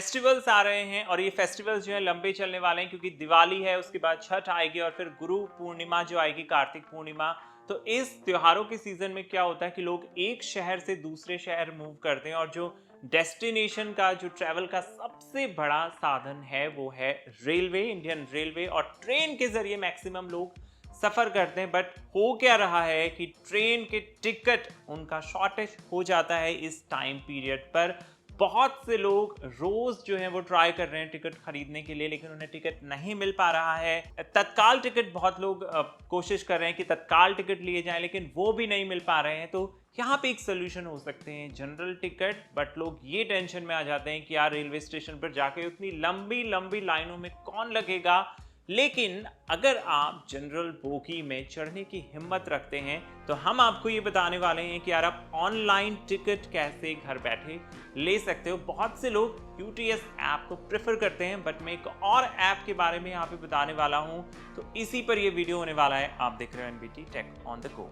Festivals आ रहे हैं और ये फेस्टिवल्स जो है लंबे चलने वाले हैं क्योंकि दिवाली है, उसके बाद छठ आएगी और फिर गुरु पूर्णिमा जो आएगी, कार्तिक पूर्णिमा। तो इस त्योहारों के सीजन में क्या होता है कि लोग एक शहर से दूसरे शहर मूव करते हैं और जो डेस्टिनेशन का जो ट्रैवल का सबसे बड़ा साधन है वो है रेलवे, इंडियन रेलवे, और ट्रेन के जरिए मैक्सिमम लोग सफर करते हैं। बट हो क्या रहा है कि ट्रेन के टिकट उनका शॉर्टेज हो जाता है इस टाइम पीरियड पर। बहुत से लोग रोज जो है वो ट्राई कर रहे हैं टिकट खरीदने के लिए, लेकिन उन्हें टिकट नहीं मिल पा रहा है। तत्काल टिकट बहुत लोग कोशिश कर रहे हैं कि तत्काल टिकट लिए जाएं, लेकिन वो भी नहीं मिल पा रहे हैं। तो यहाँ पे एक सोल्यूशन हो सकते हैं जनरल टिकट। बट लोग ये टेंशन में आ जाते हैं कि यार रेलवे स्टेशन पर जाके उतनी लंबी लंबी लाइनों में कौन लगेगा। लेकिन अगर आप जनरल बोगी में चढ़ने की हिम्मत रखते हैं तो हम आपको ये बताने वाले हैं कि यार आप ऑनलाइन टिकट कैसे घर बैठे ले सकते हो। बहुत से लोग यूटीएस ऐप को प्रेफर करते हैं, बट मैं एक और ऐप के बारे में यहाँ पे बताने वाला हूँ। तो इसी पर ये वीडियो होने वाला है। आप देख रहे हो NBT tech on the go.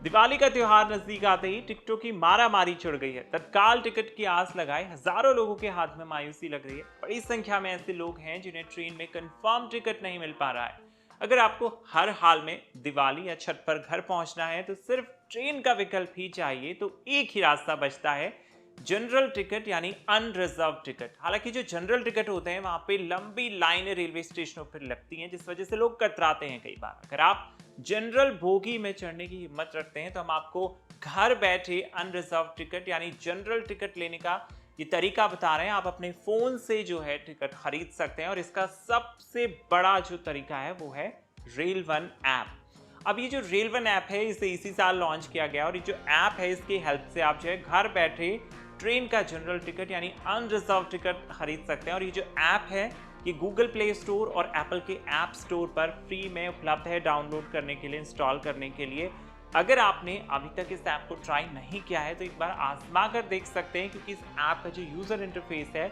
Diwali का त्योहार नजदीक आते ही टिकटों की मारामारी छिड़ गई है। तत्काल टिकट की आस लगाए हजारों लोगों के हाथ में मायूसी लग रही है। बड़ी संख्या में ऐसे लोग हैं जिन्हें ट्रेन में कंफर्म टिकट नहीं मिल पा रहा है। अगर आपको हर हाल में दिवाली या छठ पर घर पहुंचना है तो सिर्फ ट्रेन का विकल्प ही चाहिए। तो एक ही रास्ता बचता है, जनरल टिकट यानी अनरिजर्व टिकट। हालांकि जो जनरल टिकट होते हैं वहां पे लंबी लाइनें रेलवे स्टेशनों पर लगती हैं, जिस वजह से लोग कतराते हैं कई बार। अगर आप जनरल बोगी में चढ़ने की हिम्मत रखते हैं तो हम आपको घर बैठे अनरिजर्व टिकट यानी जनरल टिकट लेने का ये तरीका बता रहे हैं। आप अपने फोन से जो है टिकट खरीद सकते हैं और इसका सबसे बड़ा जो तरीका है वो है रेल वन ऐप। अब ये जो रेल वन ऐप है इसे इसी साल लॉन्च किया गया और ये जो ऐप है इसकी हेल्प से आप जो है घर बैठे ट्रेन का जनरल टिकट यानी अनरिजर्व टिकट खरीद सकते हैं। और ये जो ऐप है ये गूगल प्ले स्टोर और एप्पल के ऐप स्टोर पर फ्री में उपलब्ध है डाउनलोड करने के लिए, इंस्टॉल करने के लिए। अगर आपने अभी तक इस ऐप को ट्राई नहीं किया है तो एक बार आजमा कर देख सकते हैं, क्योंकि इस ऐप का जो यूजर इंटरफेस है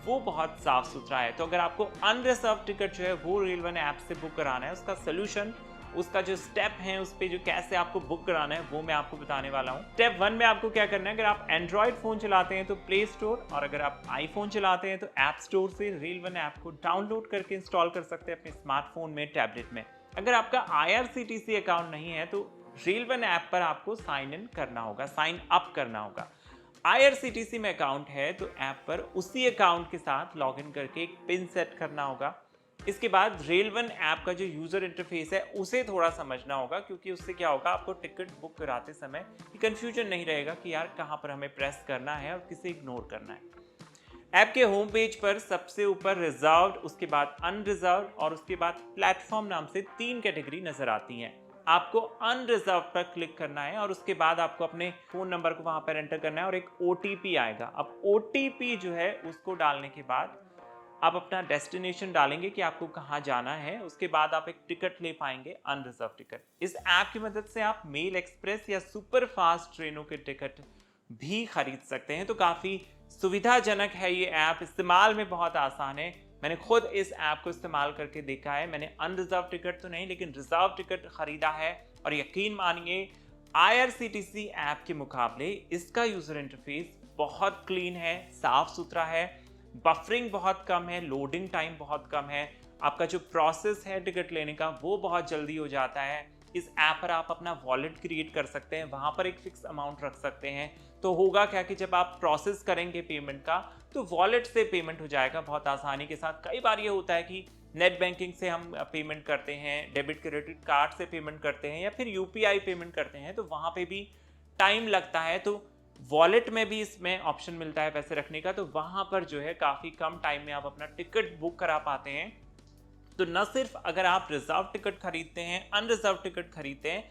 वो बहुत साफ सुथरा है। तो अगर आपको अनरिजर्व टिकट जो है वो रेल वन ऐप से बुक कराना है, उसका सोल्यूशन, उसका जो स्टेप है, उस पे जो कैसे आपको बुक कराना है वो मैं आपको बताने वाला हूँ। स्टेप 1 में आपको क्या करना है, अगर आप एंड्रॉइड फोन चलाते हैं तो प्ले स्टोर, और अगर आप आईफोन चलाते हैं तो ऐप स्टोर से रेल वन ऐप को डाउनलोड करके इंस्टॉल कर सकते हैं अपने स्मार्टफोन में, टैबलेट में। अगर आपका आईआरसीटीसी अकाउंट नहीं है तो रेल वन ऐप पर आपको साइन इन करना होगा, साइन अप करना होगा। आईआरसीटीसी में अकाउंट है तो ऐप पर उसी अकाउंट के साथ लॉग इन करके एक पिन सेट करना होगा। इसके बाद रेल वन ऐप का जो यूजर इंटरफेस है उसे थोड़ा समझना होगा, क्योंकि उससे क्या होगा, आपको टिकट बुक कराते समय कंफ्यूजन नहीं रहेगा कि यार कहां पर हमें प्रेस करना है और किसे इग्नोर करना है। ऐप के होम पेज पर सबसे ऊपर रिजर्व्ड, उसके बाद अनरिजर्व्ड और उसके बाद प्लेटफॉर्म नाम से 3 कैटेगरी नजर आती हैं। आपको अनरिजर्व पर क्लिक करना है और उसके बाद आपको अपने फोन नंबर को वहां पर एंटर करना है और एक ओटीपी आएगा। अब ओटीपी जो है उसको डालने के बाद आप अपना डेस्टिनेशन डालेंगे कि आपको कहां जाना है। उसके बाद आप एक टिकट ले पाएंगे, अनरिजर्व टिकट। इस ऐप की मदद से आप मेल एक्सप्रेस या सुपर फास्ट ट्रेनों के टिकट भी खरीद सकते हैं। तो काफी सुविधाजनक है ये ऐप, इस्तेमाल में बहुत आसान है। मैंने खुद इस ऐप को इस्तेमाल करके देखा है। मैंने अनरिजर्व टिकट तो नहीं लेकिन रिजर्व टिकट खरीदा है और यकीन मानिए आईआरसीटीसी ऐप के मुकाबले इसका यूजर इंटरफेस बहुत क्लीन है, साफ सुथरा है, बफरिंग बहुत कम है, लोडिंग टाइम बहुत कम है, आपका जो प्रोसेस है टिकट लेने का वो बहुत जल्दी हो जाता है। इस ऐप पर आप अपना वॉलेट क्रिएट कर सकते हैं, वहां पर एक फिक्स अमाउंट रख सकते हैं। तो होगा क्या कि जब आप प्रोसेस करेंगे पेमेंट का तो वॉलेट से पेमेंट हो जाएगा बहुत आसानी के साथ। कई बार ये होता है कि नेट बैंकिंग से हम पेमेंट करते हैं, डेबिट क्रेडिट कार्ड से पेमेंट करते हैं या फिर यूपीआई पेमेंट करते हैं, तो वहां पे भी टाइम लगता है। तो वॉलेट में भी इसमें ऑप्शन मिलता है पैसे रखने का, तो वहां पर जो है काफी कम टाइम में आप अपना टिकट बुक करा पाते हैं। तो न सिर्फ अगर आप रिजर्व टिकट खरीदते हैं, अनरिजर्व टिकट खरीदते हैं,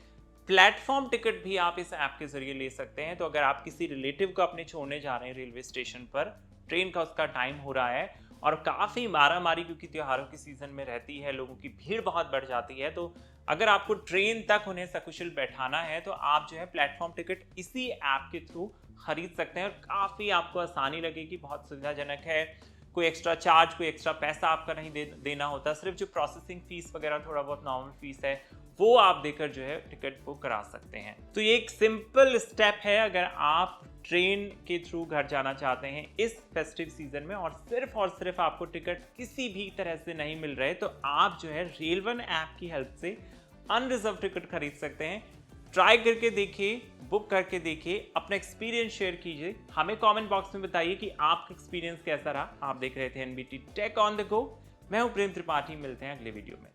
प्लेटफॉर्म टिकट भी आप इस ऐप के जरिए ले सकते हैं। तो अगर आप किसी रिलेटिव को अपने छोड़ने जा रहे हैं रेलवे स्टेशन पर, ट्रेन का उसका टाइम हो रहा है और काफी मारामारी क्योंकि त्योहारों की सीजन में रहती है, लोगों की भीड़ बहुत बढ़ जाती है, तो अगर आपको ट्रेन तक उन्हें सकुशल बैठाना है तो आप जो है प्लेटफॉर्म टिकट इसी ऐप के थ्रू खरीद सकते हैं और काफी आपको आसानी लगेगी, बहुत सुविधाजनक है। कोई एक्स्ट्रा चार्ज, कोई एक्स्ट्रा पैसा आपका नहीं देना होता, सिर्फ जो प्रोसेसिंग फीस वगैरह थोड़ा बहुत नॉर्मल फीस है वो आप देकर जो है टिकट बुक करा सकते हैं। तो ये एक सिंपल स्टेप है। अगर आप ट्रेन के थ्रू घर जाना चाहते हैं इस फेस्टिव सीजन में और सिर्फ आपको टिकट किसी भी तरह से नहीं मिल रहे, तो आप जो है रेल1 ऐप की हेल्प से अनरिजर्व टिकट खरीद सकते हैं। ट्राई करके देखिए, बुक करके देखिए, अपना एक्सपीरियंस शेयर कीजिए, हमें कमेंट बॉक्स में बताइए कि आपका एक्सपीरियंस कैसा रहा। आप देख रहे थे NBT tech on the go. मैं हूं प्रेम त्रिपाठी, मिलते हैं अगले वीडियो में।